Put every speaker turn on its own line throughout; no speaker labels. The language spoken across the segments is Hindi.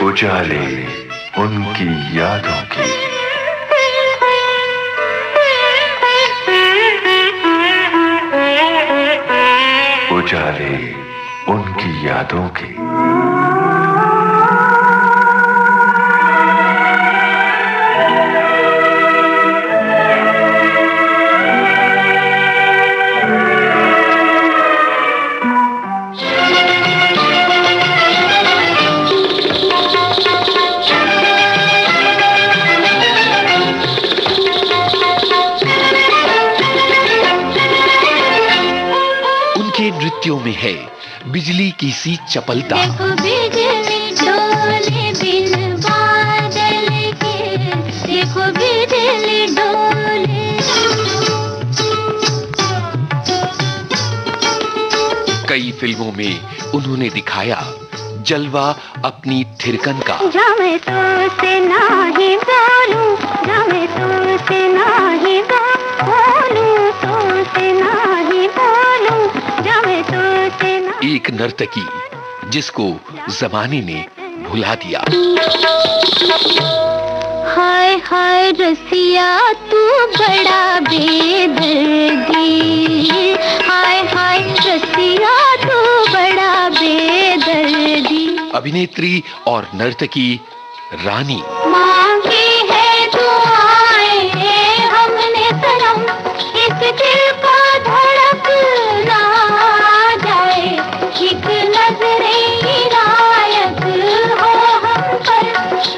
उजाले उनकी यादों की। उजाले उनकी यादों की।
नृत्यों में है बिजली की सी चपलता।
देखो बिजली डोले बिन बादल के, देखो बिजली डोले।
कई फिल्मों में उन्होंने दिखाया जलवा अपनी थिरकन का।
मैं तो से नहीं बोलूं, मैं तो से नहीं बोलूं, तो से नहीं बोलूं, मैं तो से ना।
एक नर्तकी जिसको जमाने ने भुला दिया।
हाय हाय रसिया तू बड़ा बेदर्दी, हाय हाय रसिया तू बड़ा बेदर्दी।
अभिनेत्री और नर्तकी रानी।
मांगी है दुआएं हमने सनम, इस दिल को धड़क ना जाए, एक नजरे इनायत हो हम पर,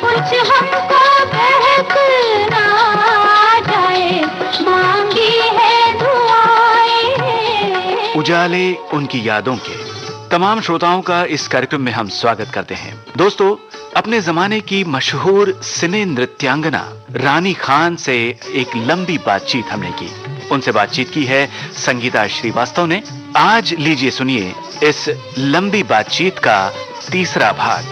कुछ हमको बहक ना जाए, मांगी है दुआएं।
उजाले उनकी यादों के तमाम श्रोताओं का इस कार्यक्रम में हम स्वागत करते हैं। दोस्तों, अपने जमाने की मशहूर सिने नृत्यांगना रानी खान से एक लंबी बातचीत हमने की। उनसे बातचीत की है संगीता श्रीवास्तव ने। आज लीजिए सुनिए इस लंबी बातचीत का तीसरा भाग।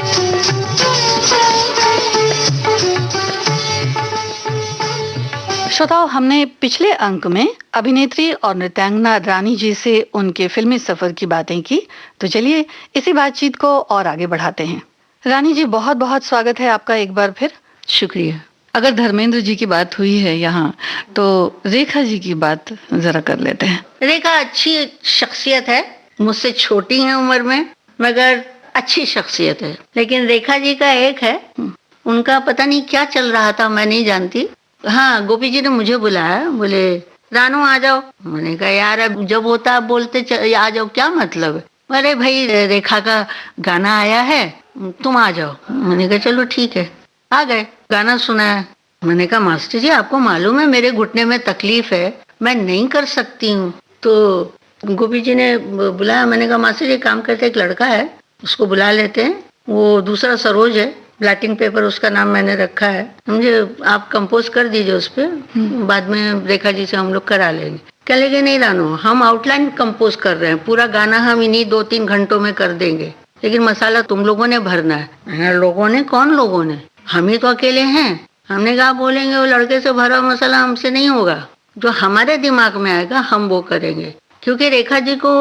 श्रोताओं, हमने पिछले अंक में अभिनेत्री और नृत्यांगना रानी जी से उनके फिल्मी सफर की बातें की, तो चलिए इसी बातचीत को और आगे बढ़ाते हैं। रानी जी, बहुत बहुत स्वागत है आपका एक बार फिर।
शुक्रिया। अगर धर्मेंद्र जी की बात हुई है यहाँ, तो रेखा जी की बात जरा कर लेते हैं।
रेखा अच्छी शख्सियत है, मुझसे छोटी है उम्र में, मगर अच्छी शख्सियत है। लेकिन रेखा जी का एक है, उनका पता नहीं क्या चल रहा था, मैं नहीं जानती। हाँ, गोपी जी ने मुझे बुलाया, बोले रानू आ जाओ। मैंने कहा यार अब जब होता आप बोलते आ जाओ, क्या मतलब है। अरे भाई रेखा का गाना आया है, तुम आ जाओ। मैंने कहा चलो ठीक है। आ गए, गाना सुनाया। मैंने कहा मास्टर जी आपको मालूम है मेरे घुटने में तकलीफ है, मैं नहीं कर सकती हूँ। तो गोपी जी ने बुलाया। मैंने कहा मास्टर जी काम करते एक लड़का है, उसको बुला लेते हैं, वो दूसरा सरोज है, ब्लैटिंग पेपर उसका नाम मैंने रखा है, मुझे आप कंपोज कर दीजिए उस पर, बाद में रेखा जी से हम लोग करा लेंगे। कह लेंगे नहीं रानू, हम आउटलाइन कंपोज कर रहे हैं, पूरा गाना हम इन्हीं 2-3 घंटों में कर देंगे, लेकिन मसाला तुम लोगों ने भरना है। लोगों ने? कौन लोगों ने? हम ही तो अकेले हैं। हमने कहा बोलेंगे वो लड़के से भरा मसाला हमसे नहीं होगा, जो हमारे दिमाग में आएगा हम वो करेंगे, क्योंकि रेखा जी को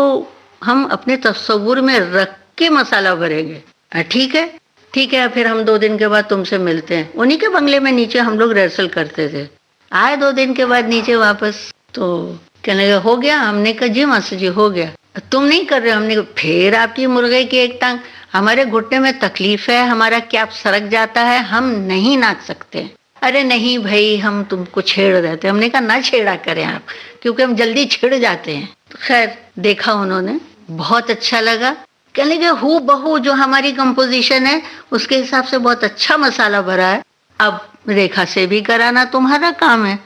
हम अपने तस्वुर में रख के मसाला भरेंगे। ठीक है ठीक है, फिर हम 2 दिन के बाद तुमसे मिलते हैं। उन्हीं के बंगले में नीचे हम लोग रिहर्सल करते थे। आए 2 दिन के बाद नीचे वापस, तो कहने लगे हो गया। हमने कहा जी मास्टर जी हो गया। तुम नहीं कर रहे? हमने कहा फिर आपकी मुर्गे की एक टांग, हमारे घुटने में तकलीफ है, हमारा कैप सरक जाता है, हम नहीं नाच सकते। अरे नहीं भाई, हम तुमको छेड़ देते। हमने कहा ना छेड़ा करें आप, क्योंकि हम जल्दी छिड़ जाते हैं। तो खैर देखा उन्होंने, बहुत अच्छा लगा। कहने लगे हू बहू जो हमारी कंपोजिशन है उसके हिसाब से बहुत अच्छा मसाला भरा है, अब रेखा से भी कराना तुम्हारा काम है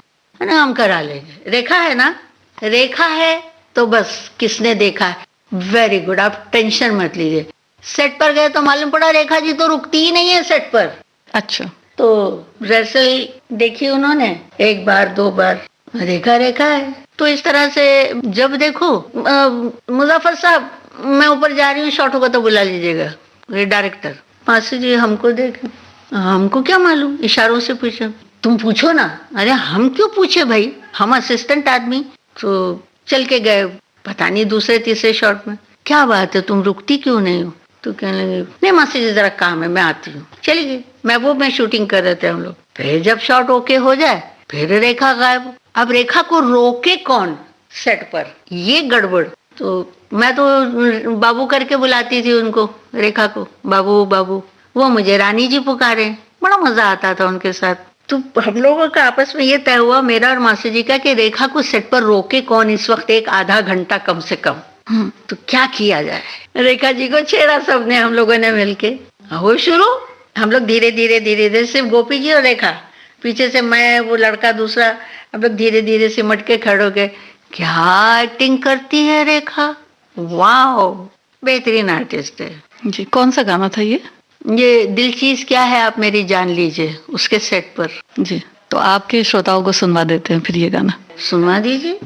ना, हम करा लेंगे। रेखा है ना? रेखा है तो बस किसने देखा है। वेरी गुड, आप टेंशन मत लीजिए। सेट पर गए तो मालूम पड़ा रेखा जी तो रुकती ही नहीं है सेट पर।
अच्छा,
तो रिहर्सल देखी उन्होंने 1 बार 2 बार, रेखा रेखा है। तो इस तरह से जब देखो मुजफ्फर साहब मैं ऊपर जा रही हूँ, शॉट होगा तो बुला लीजिएगा। ये डायरेक्टर मास्टर जी हमको देख, हमको क्या मालूम, इशारों से पूछो। तुम पूछो ना। अरे हम क्यों पूछे भाई, हम असिस्टेंट आदमी। तो चल के गए, पता नहीं दूसरे तीसरे शॉट में क्या बात है तुम रुकती क्यों नहीं हो। तो कहने लगे नहीं मासी जी जरा काम है मैं आती हूँ। चली गई। महबूब में शूटिंग कर रहे थे हम लोग। फिर जब शॉट ओके हो जाए फिर रेखा गायब। अब रेखा को रोके कौन सेट पर, ये गड़बड़। तो मैं तो बाबू करके बुलाती थी उनको, रेखा को, बाबू बाबू। वो मुझे रानी जी पुकारे। बड़ा मजा आता था उनके साथ। तो हम लोगों का आपस में ये तय हुआ, मेरा और मासी जी का, कि रेखा को सेट पर रोके कौन इस वक्त एक आधा घंटा कम से कम। तो क्या किया जाए। रेखा जी को छेड़ा सबने, हम लोगों ने मिलके। हो शुरू। हम लोग धीरे धीरे धीरे धीरे, सिर्फ गोपी जी और रेखा, पीछे से मैं, वो लड़का दूसरा, हम लोग धीरे धीरे सिमट के खड़े हो गए। क्या एक्टिंग करती है रेखा, वाह, बेहतरीन आर्टिस्ट है
जी। कौन सा गाना था ये?
ये दिल चीज क्या है आप मेरी जान लीजिए, उसके सेट पर।
जी, तो आपके श्रोताओं को सुनवा देते हैं फिर ये गाना।
सुनवा दीजिए।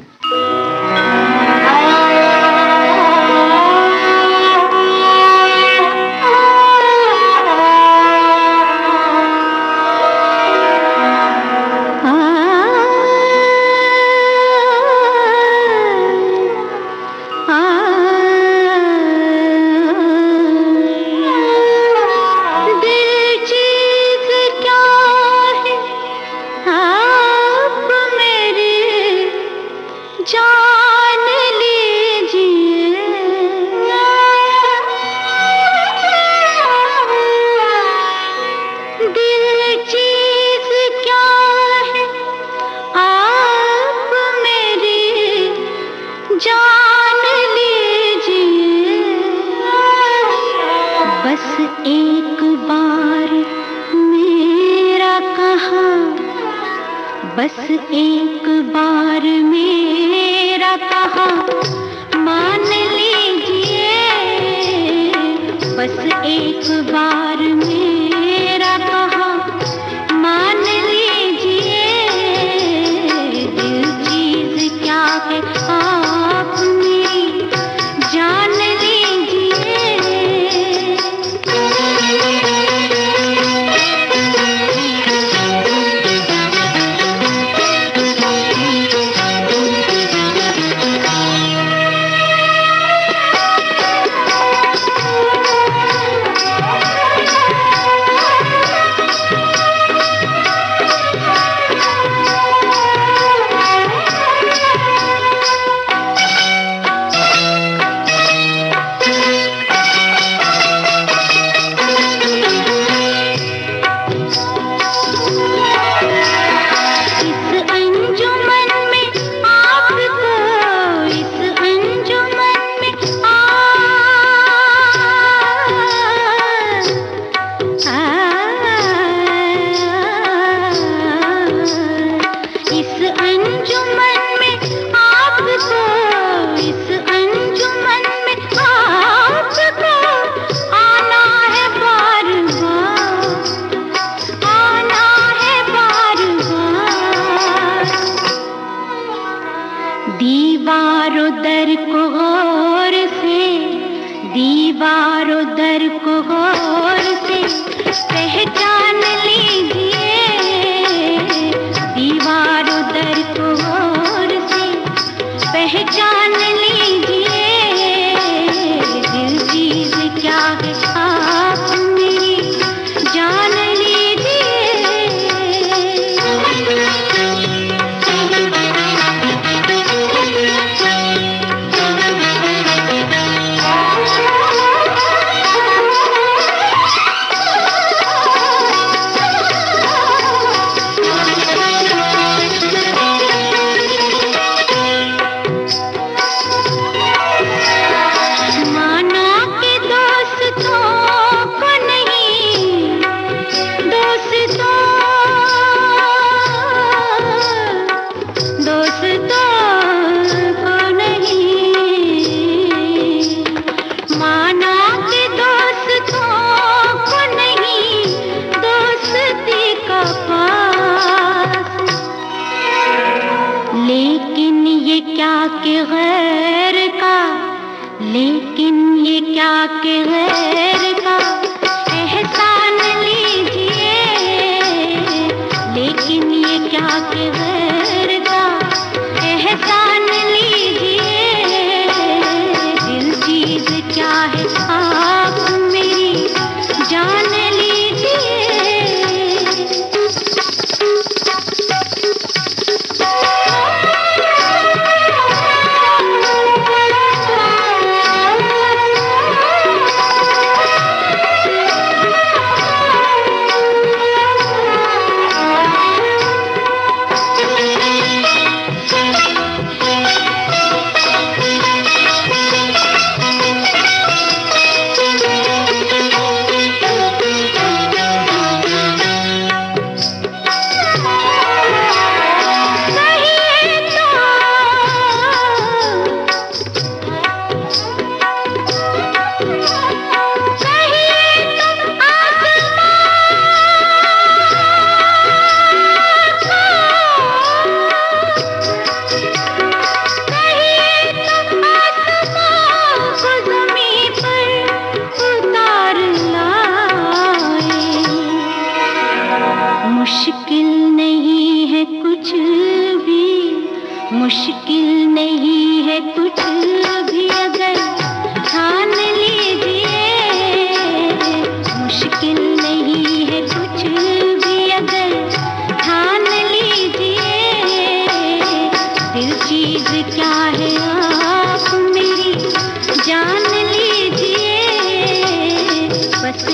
बस एक बार मेरा कहा मान लीजिए, बस एक बार मेरा कहा मान लीजिए। दिल चीज क्या है आप मेरी जान लीजिए।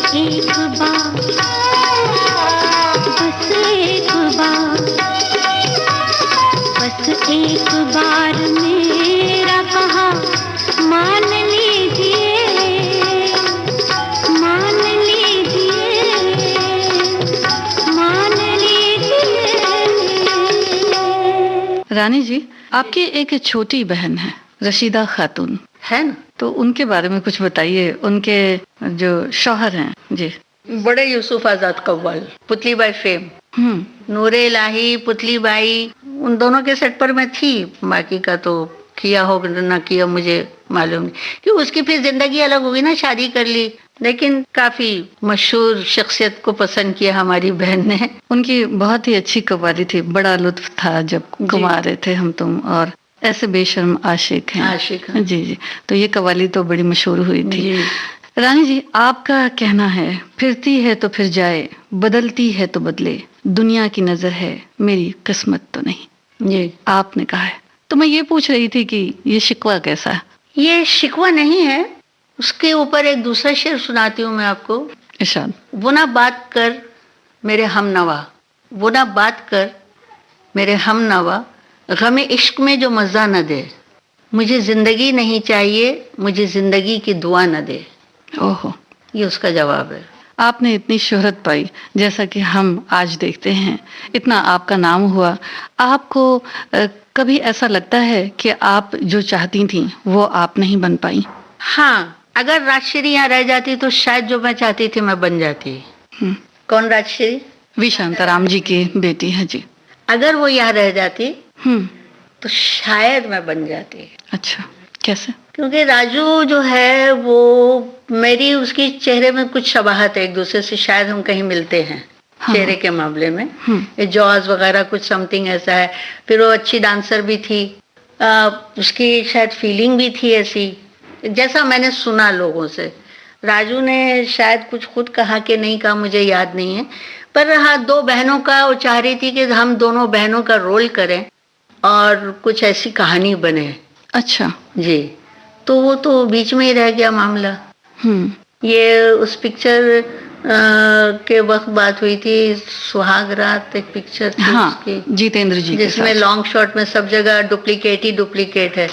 एक बार, बस एक बार, बस एक बार मेरा कहा मान लीजिए, मान लीजिए, मान लीजिए।
रानी जी, आपकी एक छोटी बहन है रशीदा खातून,
है ना?
तो उनके बारे में कुछ बताइए। उनके जो शौहर हैं जी।
बड़े यूसुफ आजाद कव्वाल, पुतली बाई फेम, नूरे इलाही, पुतली बाई, उन दोनों के सेट पर मैं थी। बाकी का तो किया हो ना किया मुझे मालूम नहीं, क्यों उसकी फिर जिंदगी अलग होगी ना, शादी कर ली। लेकिन काफी मशहूर शख्सियत को पसंद किया हमारी बहन ने।
उनकी बहुत ही अच्छी कव्वाली थी, बड़ा लुत्फ था जब कमा रहे थे हम तुम और ऐसे बेशर्म आशिक हैं।
आशिक हैं।
जी जी, तो ये कव्वाली तो बड़ी मशहूर हुई थी।
जी।
रानी जी, आपका कहना है फिरती है तो फिर जाए, बदलती है तो बदले, दुनिया की नजर है मेरी किस्मत तो नहीं।
जी,
आपने कहा है, तो मैं ये पूछ रही थी कि ये शिकवा कैसा है?
ये शिकवा नहीं है, उसके ऊपर एक दूसरा शेर सुनाती हूँ मैं आपको।
इरशाद।
वो ना बात कर मेरे हमनवा, वो ना बात कर मेरे हमनवा, गमे इश्क में जो मजा न दे, मुझे जिंदगी नहीं चाहिए, मुझे जिंदगी की दुआ न दे।
ओहो,
ये उसका जवाब है।
आपने इतनी शोहरत पाई, जैसा कि हम आज देखते हैं, इतना आपका नाम हुआ, आपको कभी ऐसा लगता है कि आप जो चाहती थी वो आप नहीं बन पाई?
हाँ, अगर राजश्री यहाँ रह जाती तो शायद जो मैं चाहती थी मैं बन जाती। कौन राजश्री?
वी शांताराम जी की बेटी है जी।
अगर वो यहाँ रह जाती
हम्म,
तो शायद मैं बन जाती।
अच्छा, कैसे?
क्योंकि राजू जो है वो मेरी उसकी चेहरे में कुछ शबाहत है, एक दूसरे से शायद हम कहीं मिलते हैं।
हाँ।
चेहरे के मामले में ये जॉज वगैरह कुछ समथिंग ऐसा है। फिर वो अच्छी डांसर भी थी, उसकी शायद फीलिंग भी थी ऐसी, जैसा मैंने सुना लोगों से। राजू ने शायद कुछ खुद कहा कि नहीं कहा, मुझे याद नहीं है, पर हाँ, दो बहनों का वो चाह रही थी कि हम दोनों बहनों का रोल करें और कुछ ऐसी कहानी बने।
अच्छा
जी, तो वो तो बीच में ही रह गया मामला। ये उस पिक्चर के वक्त बात हुई थी, सुहाग रात एक पिक्चर थी।
हाँ,
उसकी,
जितेंद्र जी के
जिसमें
साथ।
लॉन्ग शॉट में सब जगह डुप्लीकेट ही डुप्लीकेट है।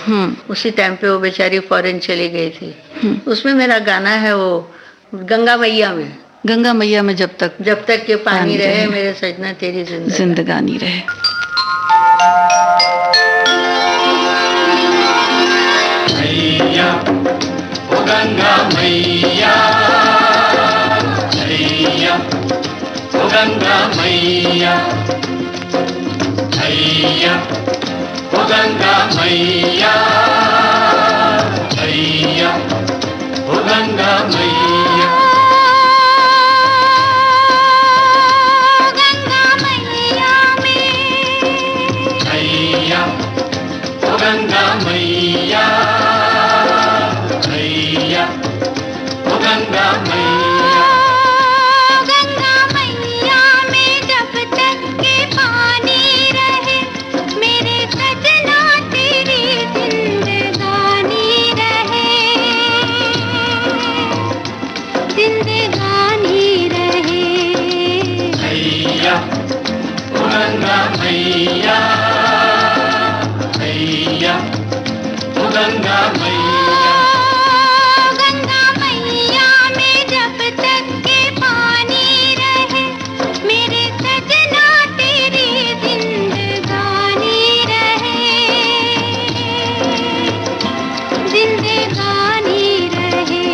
उसी टाइम पे वो बेचारी फॉरेन चली गई थी। उसमें मेरा गाना है वो गंगा मैया में,
गंगा मैया में जब तक
ये पानी रहे मेरे सजना तेरी
जिंदगानी रहे।
मैया ओ गंगा मैया, मैया ओ गंगा मैया, मैया ओ गंगा मैया, मैया ओ गंगा मैया। गंगा मैया, मैया ओ गंगा मैया,
गंगा मैया में जब तक के पानी रहे, मेरे सजना तेरी जिंदगानी रहे, जिंदगानी रहे।
मैया ओ गंगा मैया, मैया ओ गंगा मैया,
गंगा मैया में जब तक के पानी रहे, मेरे सजना तेरी जिंदगानी रहे, जिंदगानी रहे।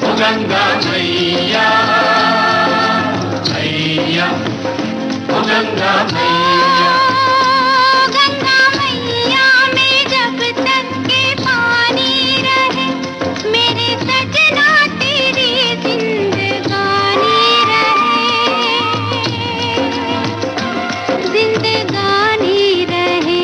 ओ गंगा मैया, मैया, ओ गंगा मैया।
गंगा मैया में जब तक के पानी रहे, मेरे सजना तेरी जिंदगानी रहे, जिंदगानी रहे।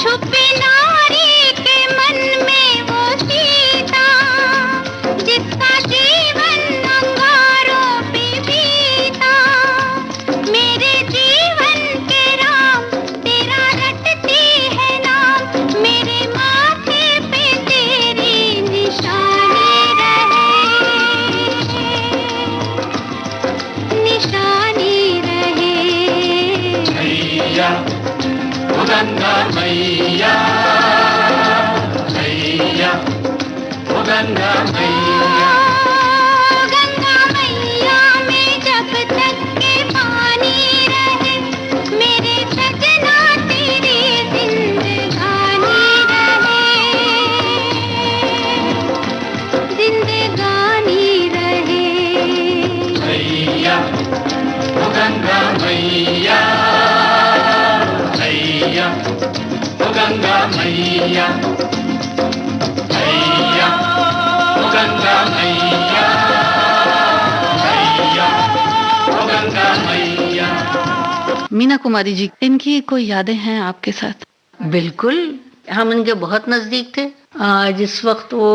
छुपी नारी के मन में वो सीता, जिसका जीवन अंगारों पे बीता। मेरे जीवन के राम तेरा रटती है नाम, मेरे माथे पे तेरी निशानी रहे, निशानी रहे।
मैया, ओ गंगा मैया, मैया, ओ गंगा मैया।
गंगा मैया में जब तक के पानी रहे, मेरे सजना तेरी जिंदगानी रहे, जिंदगानी रहे।
मैया, ओ गंगा मैया, मैया, ओ गंगा मैया, मैया, ओ गंगा मैया, मैया, ओ गंगा मैया।
मीना कुमारी जी, इनकी कोई यादें हैं आपके साथ?
बिल्कुल, हम उनके बहुत नजदीक थे। जिस वक्त वो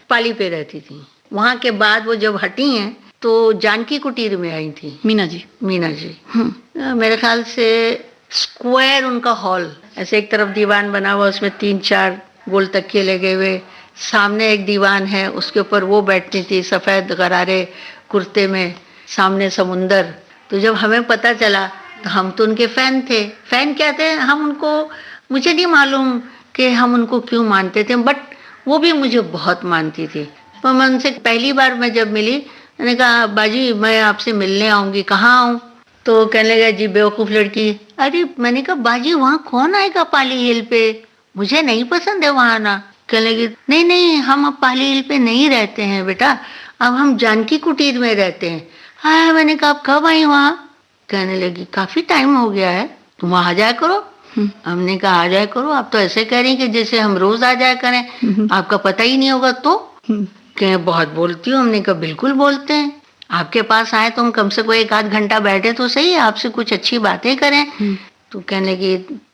पाली पे रहती थी, वहाँ के बाद वो जब हटी हैं तो जानकी कुटीर में आई थी
मीना जी।
मीना जी। मेरे ख्याल से स्क्वायर उनका हॉल, ऐसे एक तरफ दीवान बना हुआ, उसमें 3-4 गोल तकिए लगे हुए, सामने एक दीवान है, उसके ऊपर वो बैठती थी सफेद गरारे कुर्ते में, सामने समुंदर। तो जब हमें पता चला तो हम तो उनके फैन थे। फैन क्या थे हम उनको, मुझे नहीं मालूम कि हम उनको क्यों मानते थे, बट वो भी मुझे बहुत मानती थी। तो मैं उनसे पहली बार मैं जब मिली, मैंने कहा बाजी मैं आपसे मिलने आऊंगी, कहाँ आऊँ? तो कहने लगा जी बेवकूफ लड़की। अरे मैंने कहा बाजी वहाँ कौन आएगा पाली हिल पे, मुझे नहीं पसंद है वहाँ आना। कहने लगी नहीं नहीं हम अब पाली हिल पे नहीं रहते हैं बेटा, अब हम जानकी कुटीर में रहते हैं। हाँ मैंने कहा आप कब आई वहाँ? कहने लगी काफी टाइम हो गया है, तुम वहाँ आ जाया करो। हमने कहा आ जाया करो, आप तो ऐसे कह रही हैं कि जैसे हम रोज आ जाया करें, आपका पता ही नहीं होगा। तो कहे बहुत बोलती हो। हमने कहा बिल्कुल बोलते हैं, आपके पास आए तो हम कम से कम 1-8 घंटा बैठे तो सही, आपसे कुछ अच्छी बातें करें। तो कहने लगी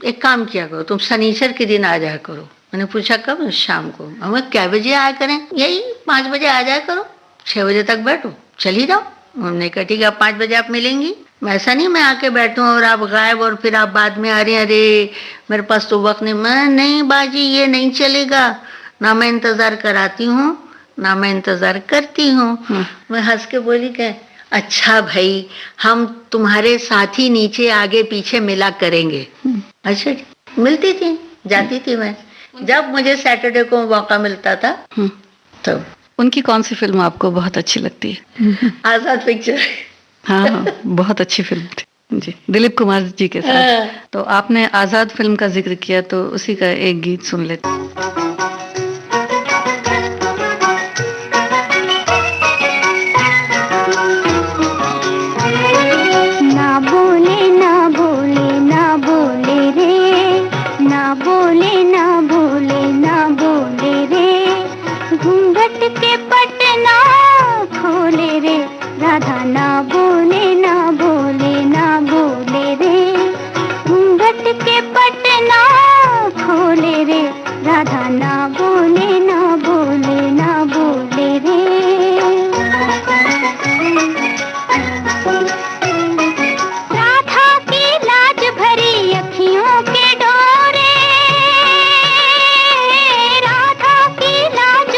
एक काम किया करो, तुम शनिचर के दिन आ जाया करो। मैंने पूछा कब? शाम को। हम क्या बजे आया करें? यही 5 बजे आ जाया करो, 6 बजे तक बैठो, चली जाओ। हमने कहा ठीक है 5 बजे आप मिलेंगी। ऐसा नहीं मैं आके बैठूं और आप गायब और फिर आप बाद में आ रहे हैं, अरे मेरे पास तो वक्त नहीं। मैं नहीं बाजी ये नहीं चलेगा, ना मैं इंतजार कराती हूँ ना मैं इंतजार करती हूँ। मैं हंस के बोली कि अच्छा भाई हम तुम्हारे साथ ही नीचे आगे पीछे मिला करेंगे। अच्छा मिलती थी, जाती थी मैं जब मुझे सैटरडे को मौका मिलता था। तो
उनकी कौन सी फिल्म आपको बहुत अच्छी लगती है?
आजाद पिक्चर।
हाँ बहुत अच्छी फिल्म थी जी, दिलीप कुमार जी के साथ। तो आपने आजाद फिल्म का जिक्र किया तो उसी का एक गीत सुन लेते।
ना बोले ना बोले ना बोले रे, ना बोले ना बोले ना बोले रे, घूंघट के पटना खोले रे, राधा ना बोले ना बोले ना बोले रे, घूंघट के पटना खोले रे, राधा ना बोले ना बोले ना बोले रे। राधा की लाज भरी अखियों के डोरे, राधा की लाज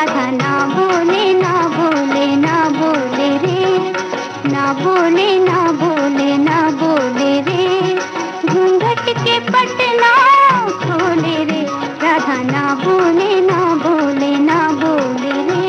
राधा ना बोले ना बोले ना बोले रे, ना बोले ना बोले ना बोले रे, घूंघट के पटना खोले रे, राधा ना बोले ना बोले ना बोले रे।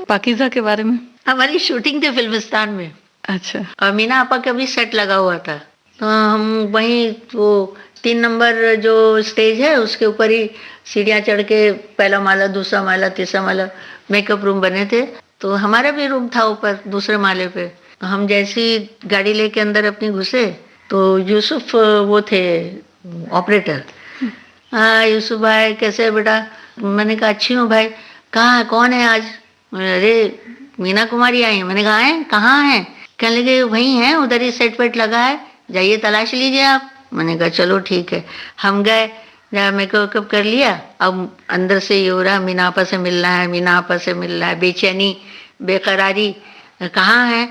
पाकीज़ा के बारे में?
हमारी शूटिंग थी फिल्मिस्तान में।
अच्छा।
और मीना आपा का भी सेट लगा हुआ था, तो हम वहीं वो 3 नंबर जो स्टेज है उसके ऊपर ही सीढ़ियाँ चढ़ के पहला माला, दूसरा माला, तीसरा माला मेकअप रूम बने थे। तो हमारा भी रूम था ऊपर दूसरे माले पे। तो हम जैसी गाड़ी लेके अंदर अपनी घुसे तो यूसुफ वो थे ऑपरेटर। हाँ यूसुफ भाई कैसे है बेटा? मैंने कहा अच्छी हूँ भाई। कहाँ है, कौन है आज? अरे मीना कुमारी आई है। मैंने कहा है, कहाँ है? कहने लगे वहीं है, उधर ही सेट वेट लगा है, जाइए तलाश लीजिए आप। मैंने कहा चलो ठीक है। हम गए, मेकअप कर लिया। अब अंदर से ये हो रहा मीना आपा से मिलना है, मीना आपा से मिलना है, बेचैनी बेकरारी। कहाँ है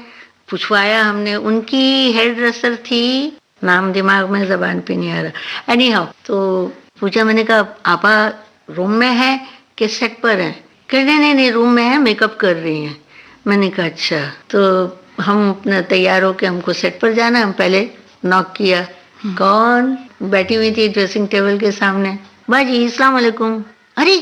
पूछवाया हमने। उनकी हेयर ड्रेसर थी, नाम दिमाग में जबान पे नहीं आ रहा। एनी हाउ तो पूछा, मैंने कहा आपा रूम में है कि सेट पर है? कहने नहीं रूम में है, मेकअप कर रही हैं। मैंने कहा अच्छा। तो हम अपना तैयार होके हमको सेट पर जाना, हम पहले नॉक किया। कौन? बैठी हुई थी ड्रेसिंग टेबल के सामने। बाजी अस्सलाम वालेकुम। अरे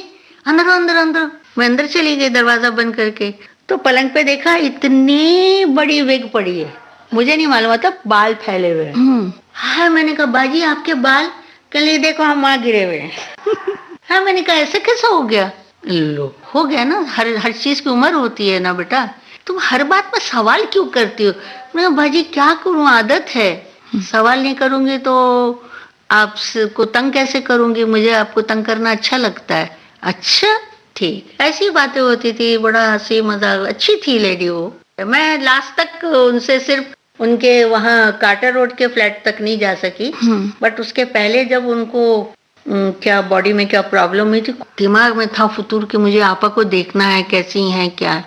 अंदर अंदर अंदर। मैं अंदर चली गई दरवाजा बंद करके। तो पलंग पे देखा इतनी बड़ी विग पड़ी है, मुझे नहीं मालूम था बाल फैले हुए हैं। हाँ मैंने कहा बाजी आपके बाल? कल देखो हम वहाँ गिरे हुए हैं। हाँ मैंने कहा ऐसा कैसा हो गया? लो हो गया ना, हर चीज की उम्र होती है ना बेटा, तुम हर बात में सवाल क्यों करती हो? मैं भाजी क्या करूं, आदत है, सवाल नहीं करूंगी तो आपको तंग कैसे करूंगी? मुझे आपको तंग करना अच्छा लगता है। अच्छा ठीक, ऐसी बातें होती थी, बड़ा हंसी मजाक, अच्छी थी लेडी वो। मैं लास्ट तक उनसे सिर्फ उनके वहाँ कार्टर रोड के फ्लैट तक नहीं जा सकी, बट उसके पहले जब उनको क्या बॉडी में क्या प्रॉब्लम हुई थी, दिमाग में था फुतूर कि मुझे आपा को देखना है कैसी हैं क्या,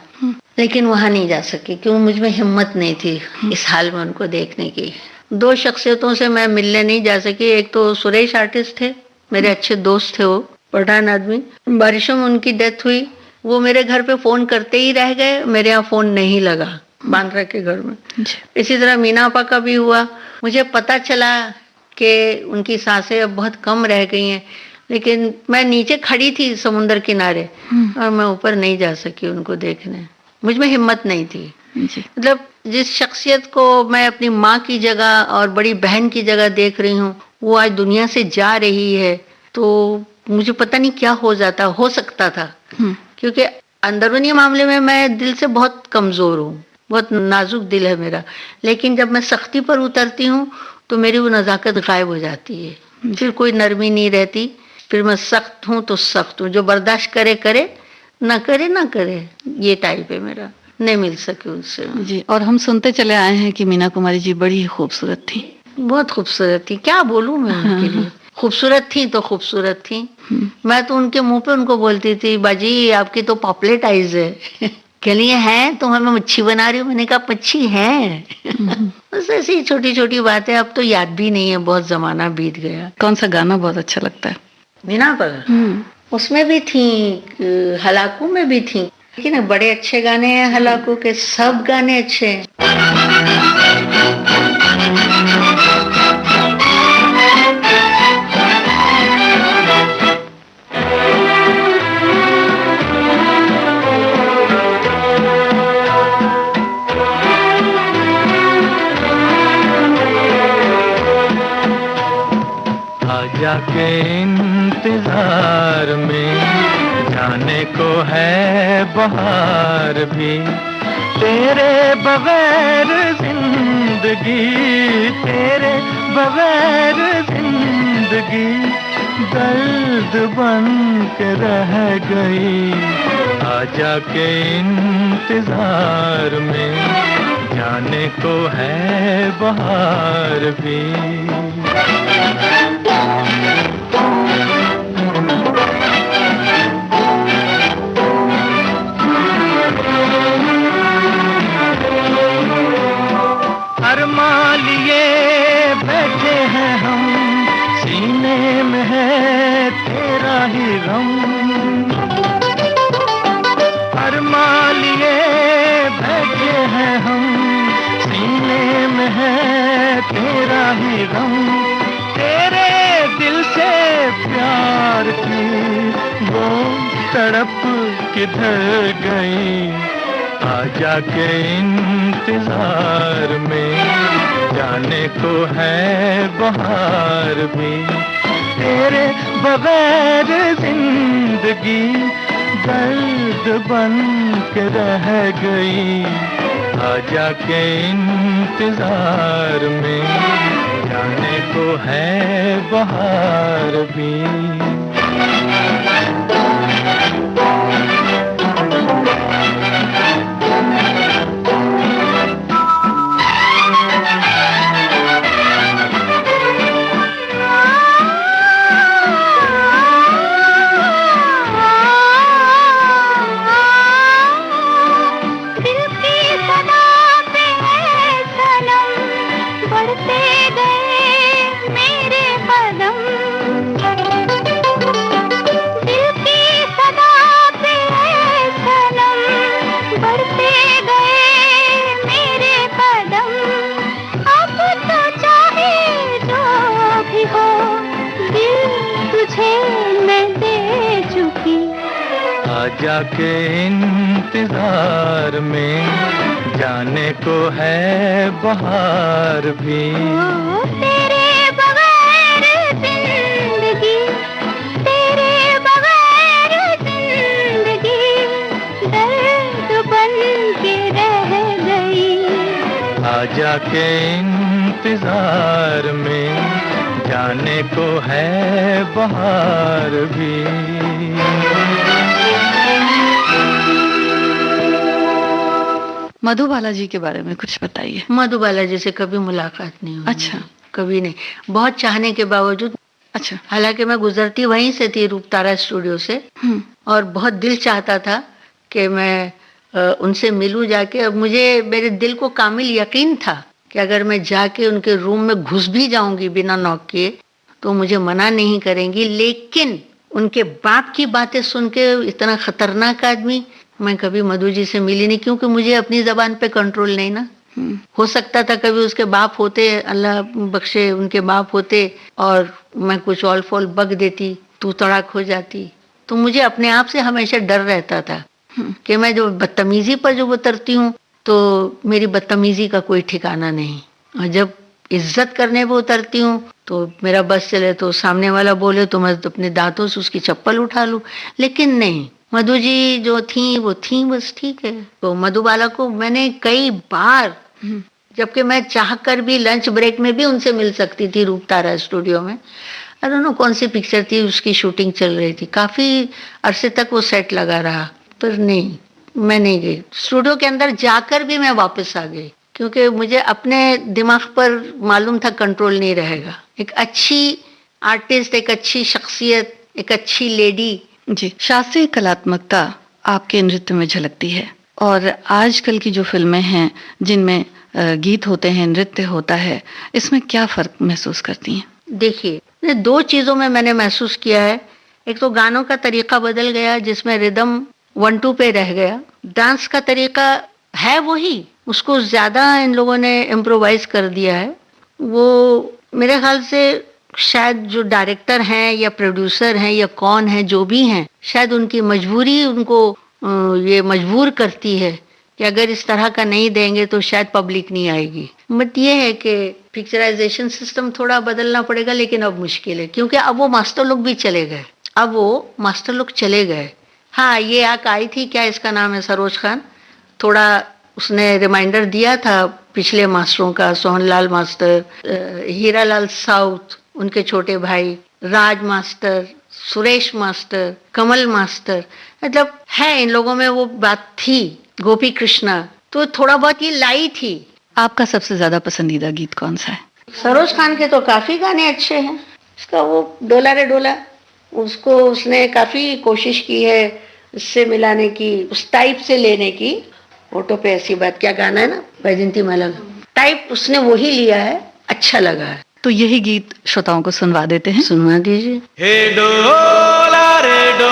लेकिन वहां नहीं जा सकी क्यों मुझ में हिम्मत नहीं थी इस हाल में उनको देखने की। 2 शख्सियतों से मैं मिलने नहीं जा सकी। एक तो सुरेश आर्टिस्ट थे, मेरे अच्छे दोस्त थे, वो पठान आदमी। बारिशों में उनकी डेथ हुई, वो मेरे घर पे फोन करते ही रह गए, मेरे यहाँ फोन नहीं लगा बांद्रा के घर में। इसी तरह मीना आपा का भी हुआ। मुझे पता चला कि उनकी सांसें अब बहुत कम रह गई हैं, लेकिन मैं नीचे खड़ी थी समुद्र किनारे और मैं ऊपर नहीं जा सकी उनको देखने, मुझ में हिम्मत नहीं थी। मतलब जिस शख्सियत को मैं अपनी माँ की जगह और बड़ी बहन की जगह देख रही हूँ, वो आज दुनिया से जा रही है, तो मुझे पता नहीं क्या हो सकता था। क्योंकि अंदरूनी मामले में मैं दिल से बहुत कमजोर हूँ, बहुत नाजुक दिल है मेरा, लेकिन जब मैं सख्ती पर उतरती हूँ तो मेरी वो नज़ाकत गायब हो जाती है, फिर कोई नरमी नहीं रहती। फिर मैं सख्त हूँ तो सख्त हूँ, जो बर्दाश्त करे करे, ना करे ना करे, ये टाइप है मेरा, नहीं मिल सके उनसे
जी। और हम सुनते चले आए हैं कि मीना कुमारी जी बड़ी खूबसूरत थी,
बहुत खूबसूरत थी, क्या बोलूं मैं उनके लिए। खूबसूरत थी तो खूबसूरत थी। मैं तो उनके मुंह पे उनको बोलती थी, बाजी आपकी तो पॉपलेट आइज है। कह लिए हैं तो मैं मच्छी बना रही हूँ। मैंने कहा मच्छी है। बस ऐसी छोटी छोटी बातें, अब तो याद भी नहीं है, बहुत जमाना बीत गया।
कौन सा गाना बहुत अच्छा लगता है?
मीना पर उसमें भी थी, हलाकू में भी थी, लेकिन बड़े अच्छे गाने हैं हलाकू के, सब गाने अच्छे हैं।
आजा के इंतजार में जाने को है बहार भी, तेरे बगैर जिंदगी, तेरे बगैर जिंदगी दर्द बन के रह गई। आजा के इंतजार में जाने को है बहार भी। अरमान लिए बैठे हैं हम, सीने में है तेरा ही गम, अरमान लिए बैठे हैं हम, सीने में है तेरा ही गम, तेरे दिल से प्यार की वो तड़प किधर गई, आजा के इंतजार में जाने को है बहार भी, तेरे बगैर जिंदगी दर्द बन के रह गई, आजा के इंतजार में जाने को है बहार भी। आजा के इंतजार में जाने को है बहार भी,
तेरे बगैर जिंदगी, तेरे बगैर जिंदगी दर्द बन के रह गई,
आजा के इंतजार में जाने को है बहार भी।
मधुबाला जी के बारे में कुछ बताइए।
मधुबाला जी से कभी मुलाकात नहीं हुई।
अच्छा।
कभी नहीं, बहुत चाहने के बावजूद।
अच्छा।
हालांकि मैं गुजरती वहीं से थी, रूपतारा स्टूडियो से, और बहुत दिल चाहता था कि मैं उनसे मिलूं जाके। अब मुझे, मेरे दिल को कामिल यकीन था कि अगर मैं जाके उनके रूम में घुस भी जाऊंगी बिना नॉक किए तो मुझे मना नहीं करेंगी, लेकिन उनके बाप की बातें सुन के, इतना खतरनाक आदमी, मैं कभी मधु जी से मिली नहीं, क्योंकि मुझे अपनी जबान पे कंट्रोल नहीं ना। हो सकता था कभी उसके बाप होते, अल्लाह बख्शे उनके बाप होते, और मैं कुछ ऑल फॉल बक देती, तू तड़ाक हो जाती। तो मुझे अपने आप से हमेशा डर रहता था कि मैं जो बदतमीजी पर जो उतरती हूँ तो मेरी बदतमीजी का कोई ठिकाना नहीं, और जब इज्जत करने पे उतरती हूँ तो मेरा बस चले तो सामने वाला बोले तो मैं अपने दांतों से उसकी चप्पल उठा लूं। लेकिन नहीं, मधु जी जो थी वो थी, बस ठीक है। तो मधुबाला को मैंने कई बार, जबकि मैं चाह कर भी लंच ब्रेक में भी उनसे मिल सकती थी रूपतारा स्टूडियो में, आई डोंट नो कौन सी पिक्चर थी, उसकी शूटिंग चल रही थी, काफी अरसे तक वो सेट लगा रहा, पर नहीं, मैं नहीं गई। स्टूडियो के अंदर जाकर भी मैं वापस आ गई, क्योंकि मुझे अपने दिमाग पर मालूम था कंट्रोल नहीं रहेगा। एक अच्छी आर्टिस्ट, एक अच्छी शख्सियत, एक अच्छी लेडी।
जी, शास्त्रीय कलात्मकता आपके नृत्य में झलकती है, और आजकल की जो फिल्में हैं जिनमें गीत होते हैं, नृत्य होता है, इसमें क्या फर्क महसूस करती हैं?
देखिए, दो चीजों में मैंने महसूस किया है। एक तो गानों का तरीका बदल गया, जिसमें रिदम 1-2 पे रह गया। डांस का तरीका है वही, उसको ज्यादा इन लोगों ने इम्प्रोवाइज कर दिया है। वो मेरे ख्याल से शायद जो डायरेक्टर हैं या प्रोड्यूसर हैं या कौन है, जो भी हैं, शायद उनकी मजबूरी उनको ये मजबूर करती है कि अगर इस तरह का नहीं देंगे तो शायद पब्लिक नहीं आएगी। बट ये है कि पिक्चराइजेशन सिस्टम थोड़ा बदलना पड़ेगा, लेकिन अब मुश्किल है, क्योंकि अब वो मास्टर लोग भी चले गए। अब वो मास्टर लोग चले गए। हाँ, ये आक आई थी, क्या इसका नाम है, सरोज खान, थोड़ा उसने रिमाइंडर दिया था पिछले मास्टरों का, सोहनलाल मास्टर, हीरालाल साउथ, उनके छोटे भाई, राज मास्टर, सुरेश मास्टर, कमल मास्टर, मतलब है इन लोगों में वो बात थी, गोपी कृष्णा, तो थोड़ा बहुत ये लाई थी।
आपका सबसे ज्यादा पसंदीदा गीत कौन सा है?
सरोज खान के तो काफी गाने अच्छे हैं। उसका वो डोला रे डोला, उसको उसने काफी कोशिश की है उससे मिलाने की, उस टाइप से लेने की। फोटो पे ऐसी बात, क्या गाना है ना, बैजंती माला टाइप, उसने वही लिया है, अच्छा लगा है।
तो यही गीत श्रोताओं को सुनवा देते हैं।
सुनवा दीजिए।
हे डोला रे डोला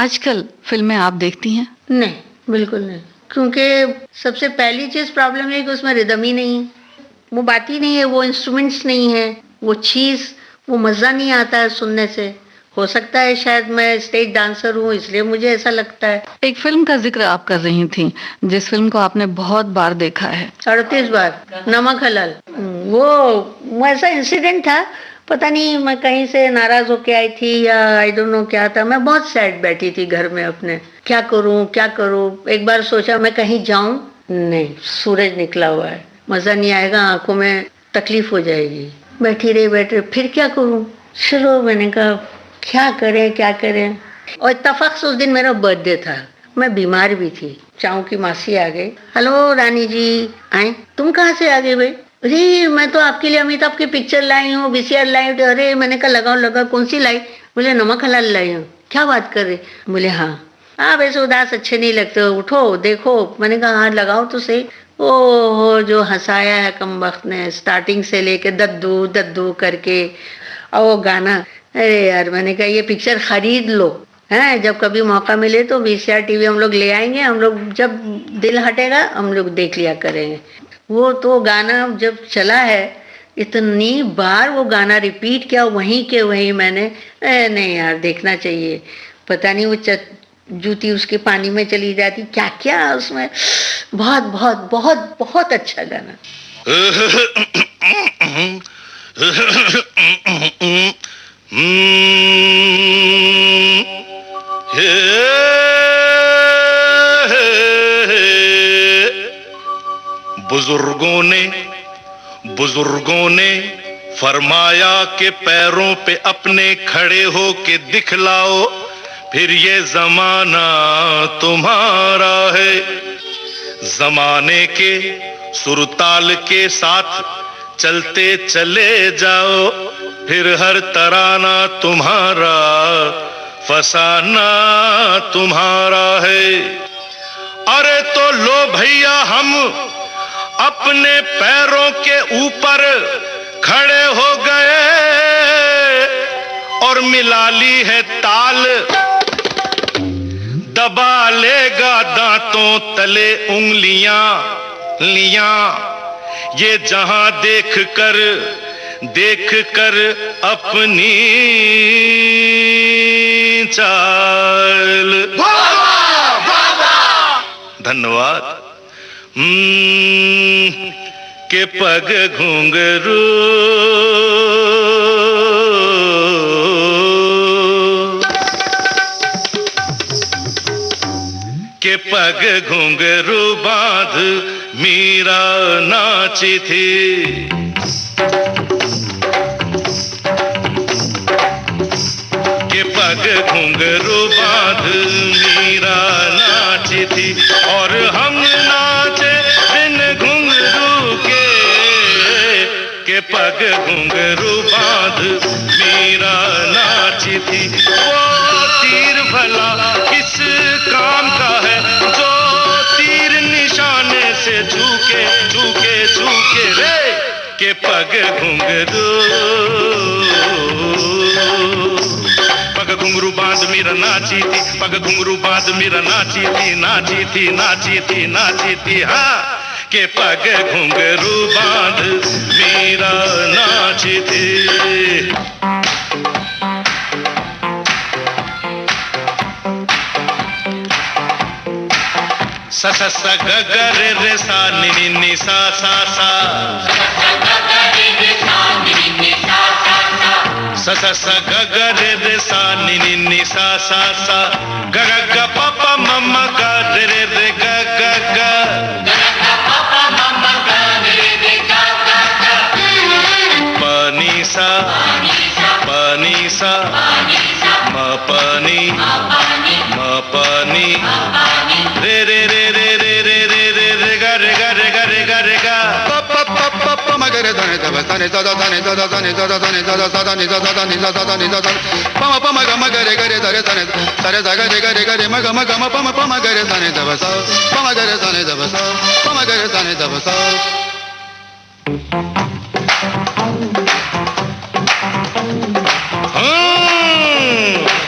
आजकल फिल्में आप देखती हैं?
नहीं, बिल्कुल नहीं, क्योंकि सबसे पहली चीज प्रॉब्लम है कि उसमें रिदम ही नहीं है, वो बात ही नहीं है, वो इंस्ट्रूमेंट्स नहीं है, वो चीज, वो मजा नहीं आता है सुनने से। हो सकता है शायद मैं स्टेज डांसर हूँ इसलिए मुझे ऐसा लगता है।
एक फिल्म का जिक्र आप कर रही थी, जिस फिल्म को आपने बहुत बार देखा है।
38 बार, नमक हलाल। वो ऐसा इंसिडेंट था, पता नहीं मैं कहीं से नाराज होके आई थी या आई डोंट नो क्या था। मैं बहुत सैड बैठी थी घर में अपने, क्या करूं क्या करूं। एक बार सोचा मैं कहीं जाऊं, नहीं, सूरज निकला हुआ है, मजा नहीं आएगा, आंखों में तकलीफ हो जाएगी। बैठी रही, फिर क्या करूं। चलो मैंने कहा क्या करें। और इत्तेफाक से उस दिन मेरा बर्थडे था, मैं बीमार भी थी। चाऊ की मासी आ गई, हेलो रानी जी आए, तुम कहाँ से आ गए भाई? अरे मैं तो आपके लिए अमिताभ की पिक्चर लाई हूँ, VCR लाई हूँ। अरे मैंने कहा लगाओ, कौन सी लाई? बोले नमक हलाल लाई हूँ। क्या बात कर रहे? बोले हाँ। आप ऐसे उदास अच्छे नहीं लगते हो, उठो देखो। मैंने कहा हाँ लगाओ तो सही। ओहो जो हंसाया है कमबख्त ने, स्टार्टिंग से लेके दद्दू दद्दू करके। और वो गाना, अरे यार मैंने कहा ये पिक्चर खरीद लो, हैं जब कभी मौका मिले तो VCR TV हम लोग ले आएंगे, हम लोग जब दिल हटेगा हम लोग देख लिया करेंगे। वो तो गाना जब चला है, इतनी बार वो गाना रिपीट किया, वहीं के वहीं मैंने नहीं यार देखना चाहिए। पता नहीं वो जूती उसके पानी में चली जाती, क्या क्या उसमें। बहुत बहुत बहुत बहुत अच्छा गाना।
बुजुर्गों ने फरमाया कि पैरों पे अपने खड़े हो के दिखलाओ, फिर ये जमाना तुम्हारा है। जमाने के सुरताल के साथ चलते चले जाओ, फिर हर तराना तुम्हारा, फसाना तुम्हारा है। अरे तो लो भैया हम अपने पैरों के ऊपर खड़े हो गए और मिला ली है ताल। दबा लेगा दांतों तले उंगलियां लियां, ये जहां देख कर अपनी चाल। धन्यवाद। के पग घुंघरू के पग घुंघरू बांध मीरा नाची थी। के पग घुंघरू बांध मीरा नाची थी, और हम नाचे बिन घुंघरू के पग घुंघरू बांध मीरा नाची थी। वो तीर भला किस काम का है जो तीर निशाने से झुके रे, के पग घुंघरू। पग घुंघरू बांध मीरा नाची थी, पग घुंघरू बांध मीरा नाची थी। हाँ, के पग घुंघरू बांध मीरा नाची थी। सा सा सा ग ग रे रे सा नि नि नि सा सा सा। सा सा सा ग ग रे रे सा नि नि नि सा सा सा। ग ग ग प प म म ग रे रे रे ग ग ग। पानी सा म पानी म पानी रे रे रे रे रे रे रे रे रे गा रे गा रे गा रे गा रे गा। प प प प प म ग रे ध ने ध ब ध ने ध ध ध ने ध ध ध ने ध ध ध ने ध ध ध ने ध ध ध ने ध ध ध ने ध ध। प म प म ग म ग रे ग रे ध रे ध ने ध रे ध ग रे ग रे ग रे म ग म ग म प म प म ग रे ध ने ध ब स प म ग रे ध ने ध ब स प म ग रे ध ने ध ब स।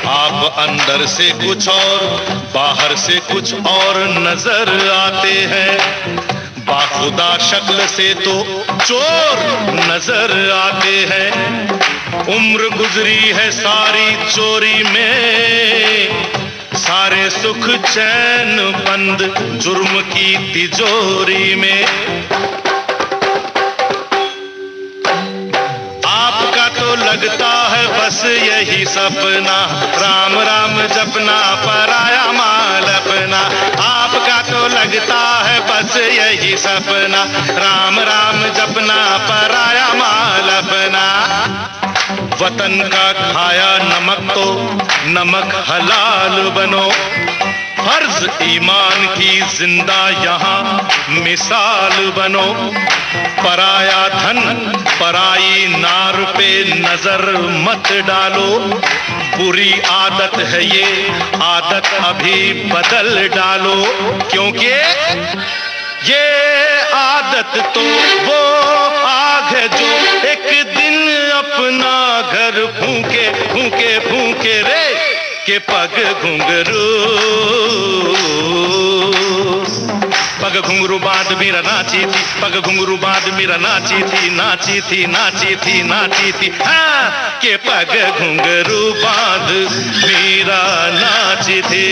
आप अंदर से कुछ और बाहर से कुछ और नजर आते हैं। बाखुदा शक्ल से तो चोर नजर आते हैं। उम्र गुजरी है सारी चोरी में, सारे सुख चैन बंद जुर्म की तिजोरी में। आपका तो लगता है बस यही सपना, राम राम जपना पराया माल अपना। आपका तो लगता है बस यही सपना, राम राम जपना पराया माल अपना। वतन का खाया नमक तो नमक हलाल बनो, फर्ज ईमान की जिंदा यहाँ मिसाल बनो। पराया धन पराई नार पे नजर मत डालो, बुरी आदत है ये आदत अभी बदल डालो। क्योंकि ये आदत तो वो आग है जो एक दिन अपना घर फूके फूके फूके रे के पग घुंघरू। पग घुंघरू बांध मीरा नाची थी, पग घुंघरू बांध मीरा नाची थी, नाची थी नाची थी नाची थी। हाँ के पग घुंघरू बांध मीरा नाची थी।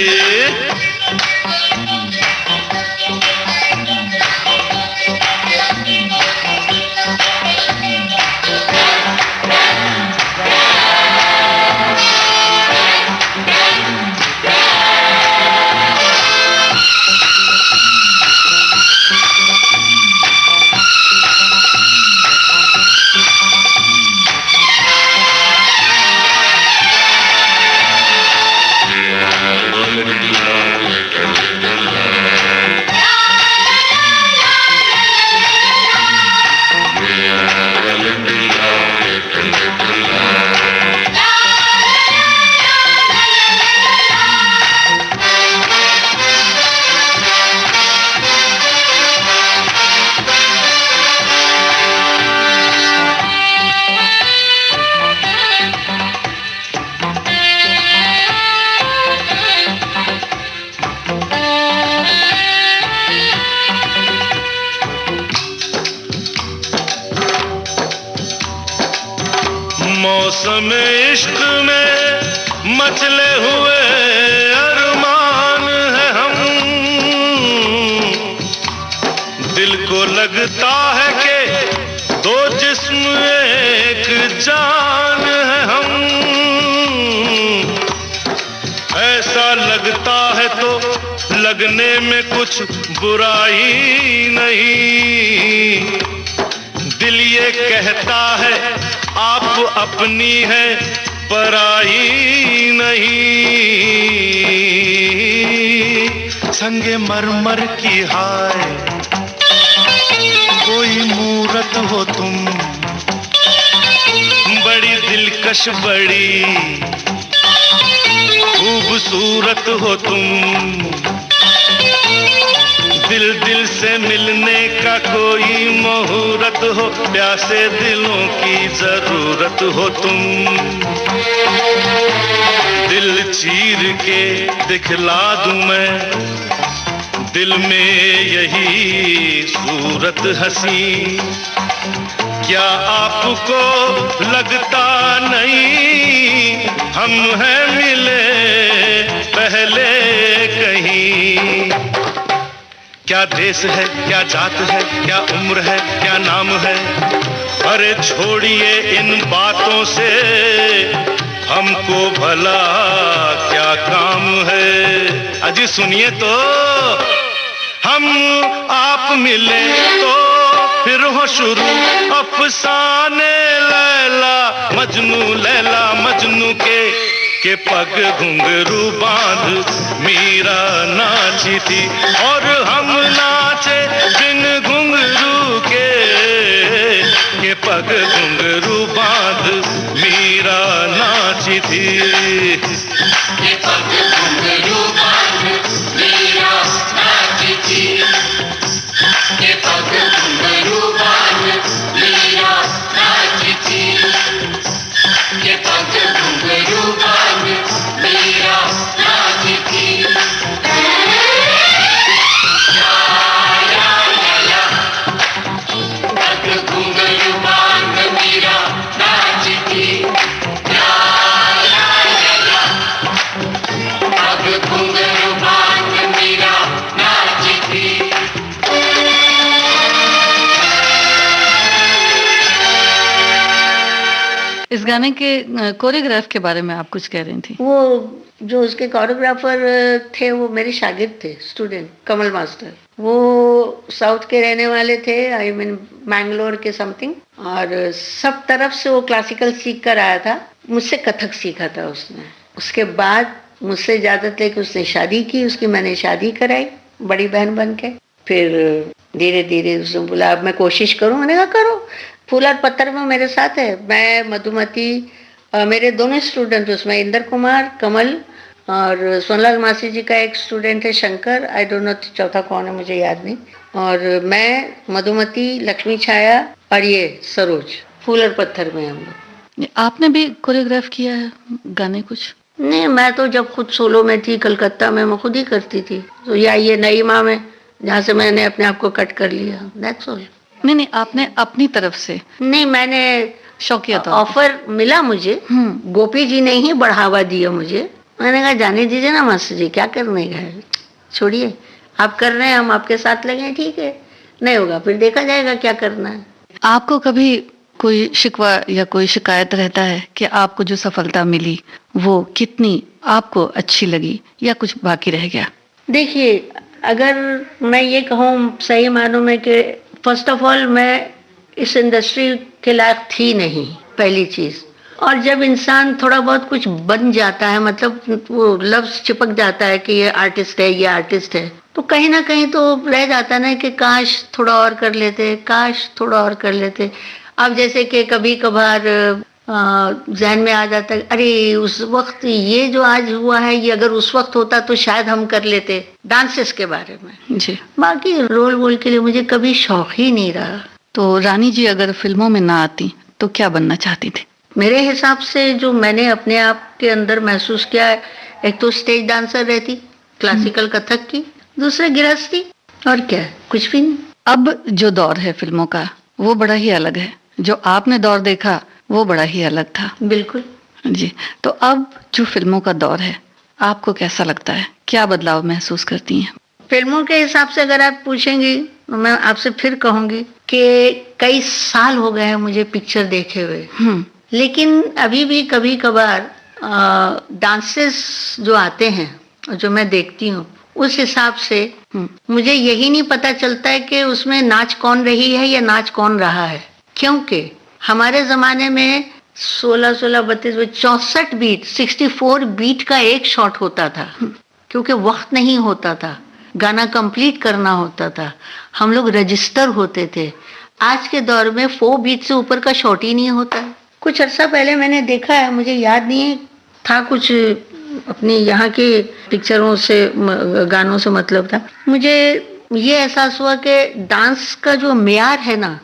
मौसम इश्क में मचले हुए अरमान है हम, दिल को लगता है कि दो जिस्म एक जान है हम। ऐसा लगता है तो लगने में कुछ बुराई नहीं, दिल ये कहता है आप अपनी है पराई नहीं। संगे मरमर की हाय कोई मूरत हो तुम, बड़ी दिलकश बड़ी खूबसूरत हो तुम। दिल दिल से मिलने का कोई मुहूर्त हो, प्यासे दिलों की जरूरत हो तुम। दिल चीर के दिखला दूं मैं, दिल में यही सूरत हंसी। क्या आपको लगता नहीं हम हैं मिले पहले कहीं? क्या देश है क्या जात है क्या उम्र है क्या नाम है, अरे छोड़िए इन बातों से हमको भला क्या काम है। अजी सुनिए तो, हम आप मिले तो फिर हो शुरू अफसाने लैला मजनू के पग घुंघरू बांध मीरा नाची थी, और हम नाचे बिन घुंघरू के पग घुंघरू बांध मीरा नाची थी।
के पग घुंघरू बांध मीरा नाची थी, के पग घुंघरू बांध मीरा नाची थी, के पग घुंघरू बांध मीरा
इस गाने के कोरियोग्राफ के बारे में आप कुछ कह रही थी।
वो जो उसके कोरियोग्राफर थे वो मेरे शागिर्द थे, स्टूडेंट, कमल मास्टर। वो साउथ के रहने वाले थे, आई मीन मैंगलोर के समथिंग, और सब तरफ से वो क्लासिकल सीख कर आया था। मुझसे कथक सीखा था उसने। उसके बाद मुझसे इजाजत लेके उसने शादी की, उसकी मैंने शादी कराई बड़ी बहन बन के। फिर धीरे धीरे उसने बोला अब मैं कोशिश करूं। मैंने कहा करो। फूल और पत्थर में मेरे साथ है, मैं, मधुमती, मेरे दोनों स्टूडेंट उसमें, इंद्र कुमार, कमल, और सोनलाल मासी जी का एक स्टूडेंट है शंकर, आई डोंट नो चौथा कौन है मुझे याद नहीं, और मैं, मधुमती, लक्ष्मी छाया और ये सरोज। फूल और पत्थर में हम लोग।
आपने भी कोरियोग्राफ किया है गाने कुछ?
नहीं, मैं तो जब खुद सोलो में थी कलकत्ता में, मैं खुद ही करती थी। तो या ये नई माँ में, जहाँ से मैंने अपने आप को कट कर लिया, दैट्स ऑल।
नहीं, आपने अपनी तरफ से
नहीं, मैंने
शौकिया तो
ऑफर मिला मुझे, गोपी जी ने ही बढ़ावा दिया मुझे। मैंने कहा जाने दीजिए ना मास्टर जी, क्या करने का है, छोड़िए, आप कर रहे हैं, हम आपके साथ लगे, ठीक है, नहीं होगा फिर देखा जाएगा क्या करना है।
आपको कभी कोई शिकवा या कोई शिकायत रहता है कि आपको जो सफलता मिली वो कितनी आपको अच्छी लगी या कुछ बाकी रह गया?
देखिए, अगर मैं ये कहूँ सही मानों में कि फर्स्ट ऑफ ऑल मैं इस इंडस्ट्री के लायक थी नहीं, पहली चीज। और जब इंसान थोड़ा बहुत कुछ बन जाता है, मतलब वो लफ्ज चिपक जाता है कि ये आर्टिस्ट है, ये आर्टिस्ट है, तो कहीं ना कहीं तो रह जाता ना कि काश थोड़ा और कर लेते, काश थोड़ा और कर लेते। अब जैसे कि कभी कभार जहन में आ जाता है, अरे उस वक्त ये जो आज हुआ है, ये अगर उस वक्त होता तो शायद हम कर लेते, डांसेस के बारे में
जी।
बाकी रोल के लिए मुझे कभी शौक ही नहीं रहा।
तो रानी जी अगर फिल्मों में ना आती तो क्या बनना चाहती थी?
मेरे हिसाब से जो मैंने अपने आप के अंदर महसूस किया है, एक तो स्टेज डांसर रहती क्लासिकल कथक की, दूसरा गृहस्थी, और क्या, कुछ भी नहीं।
अब जो दौर है फिल्मों का वो बड़ा ही अलग है, जो आपने दौर देखा वो बड़ा ही अलग था।
बिल्कुल
जी। तो अब जो फिल्मों का दौर है आपको कैसा लगता है, क्या बदलाव महसूस करती हैं?
फिल्मों के हिसाब से अगर आप पूछेंगी तो मैं आपसे फिर कहूंगी कि कई साल हो गए हैं मुझे पिक्चर देखे हुए, लेकिन अभी भी कभी कभार डांसेस जो आते हैं जो मैं देखती हूँ, उस हिसाब से मुझे यही नहीं पता चलता है कि उसमें नाच कौन रही है या नाच कौन रहा है। क्योंकि हमारे जमाने में 16, 32, 64 बीट, 64 बीट का एक शॉट होता था, क्योंकि वक्त नहीं होता था, गाना कंप्लीट करना होता था, हम लोग रजिस्टर होते थे। आज के दौर में 4 बीट से ऊपर का शॉट ही नहीं होता है। कुछ अर्सा पहले मैंने देखा है, मुझे याद नहीं था, कुछ अपनी यहाँ की पिक्चरों से, गानों से मतलब था, मुझे ये एहसास हुआ कि डांस का जो मेयार है ना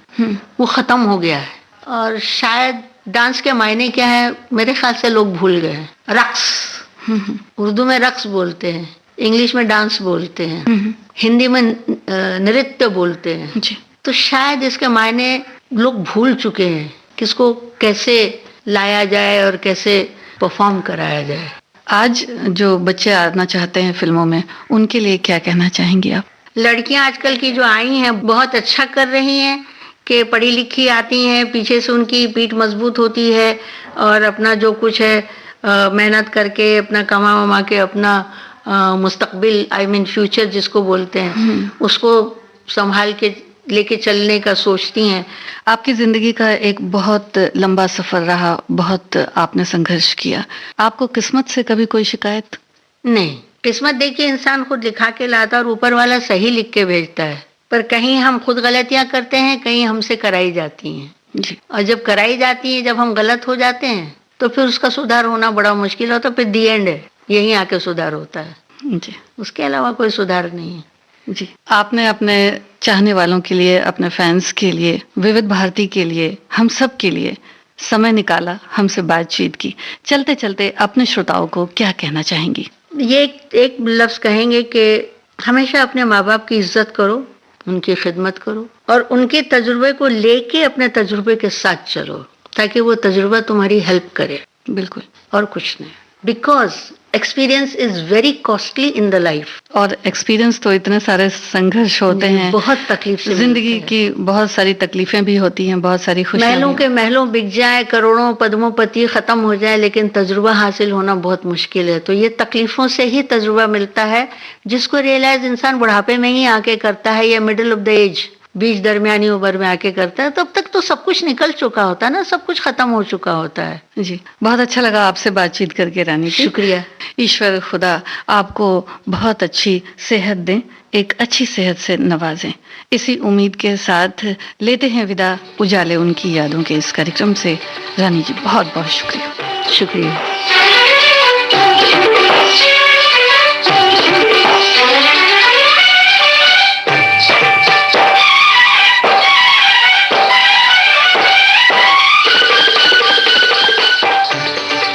वो खत्म हो गया है, और शायद डांस के मायने क्या है मेरे ख्याल से लोग भूल गए हैं। रक्स, उर्दू में रक्स बोलते हैं, इंग्लिश में डांस बोलते हैं, हिंदी में नृत्य बोलते हैं। तो शायद इसके मायने लोग भूल चुके हैं, किसको कैसे लाया जाए और कैसे परफॉर्म कराया जाए।
आज जो बच्चे आना चाहते हैं फिल्मों में, उनके लिए क्या कहना चाहेंगी आप?
लड़कियां आजकल की जो आई हैं बहुत अच्छा कर रही हैं कि पढ़ी लिखी आती हैं, पीछे से उनकी पीठ मजबूत होती है, और अपना जो कुछ है मेहनत करके अपना कमा वमा के अपना मुस्तकबिल, आई मीन फ्यूचर जिसको बोलते हैं, उसको संभाल के लेके चलने का सोचती हैं।
आपकी जिंदगी का एक बहुत लंबा सफर रहा, बहुत आपने संघर्ष किया, आपको किस्मत से कभी कोई शिकायत?
नहीं, किस्मत देखिए इंसान खुद लिखा के लाता और ऊपर वाला सही लिख के भेजता है, पर कहीं हम खुद गलतियां करते हैं, कहीं हमसे कराई जाती हैं जी। और जब कराई जाती है, जब हम गलत हो जाते हैं, तो फिर उसका सुधार होना बड़ा मुश्किल होता है। फिर दी एंड है, यहीं आके सुधार होता है
जी,
उसके अलावा कोई सुधार नहीं है
जी। आपने अपने चाहने वालों के लिए, अपने फैंस के लिए, विविध भारती के लिए, हम सब के लिए समय निकाला, हमसे बातचीत की। चलते चलते अपने श्रोताओं को क्या कहना चाहेंगी?
ये एक लफ्ज कहेंगे कि हमेशा अपने माँ बाप की इज्जत करो, उनकी खिदमत करो, और उनके तजुर्बे को लेके अपने तजुर्बे के साथ चलो, ताकि वो तजुर्बा तुम्हारी हेल्प करे।
बिल्कुल,
और कुछ नहीं। Because experience is very costly in the life.
और एक्सपीरियंस तो इतने सारे संघर्ष होते हैं,
बहुत तकलीफ से
जिंदगी की बहुत सारी तकलीफें भी होती हैं, बहुत सारी खुशियां।
महलों के महलों बिक जाए, करोड़ों पद्मोपति खत्म हो जाए, लेकिन तजुर्बा हासिल होना बहुत मुश्किल है। तो ये तकलीफों से ही तजुर्बा मिलता है, जिसको रियलाइज इंसान बुढ़ापे में ही आके करता है, या मिडिल ऑफ द एज, बीच दरमियानी उम्र में आके करता है। तब तक तो सब कुछ निकल चुका होता है ना, सब कुछ खत्म हो चुका होता है।
जी, बहुत अच्छा लगा आपसे बातचीत करके रानी जी।
शुक्रिया।
ईश्वर खुदा आपको बहुत अच्छी सेहत दें, एक अच्छी सेहत से नवाजें। इसी उम्मीद के साथ लेते हैं विदा उजाले उनकी यादों के इस कार्यक्रम से। रानी जी बहुत बहुत शुक्रिया।
शुक्रिया।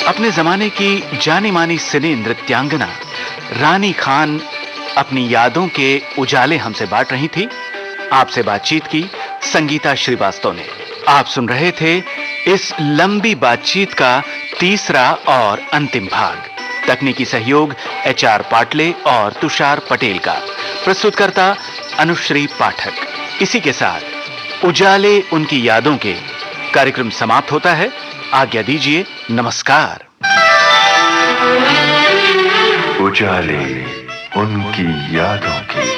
अपने जमाने की जानी मानी सिने नृत्यांगना रानी खान अपनी यादों के उजाले हमसे बांट रही थी। आपसे बातचीत की संगीता श्रीवास्तव ने। आप सुन रहे थे इस लंबी बातचीत का तीसरा और अंतिम भाग। तकनीकी सहयोग HR पाटले और तुषार पटेल का। प्रस्तुतकर्ता अनुश्री पाठक। इसी के साथ उजाले उनकी यादों के कार्यक्रम समाप्त होता है। आज्ञा दीजिए, नमस्कार।
उजाले उनकी यादों की।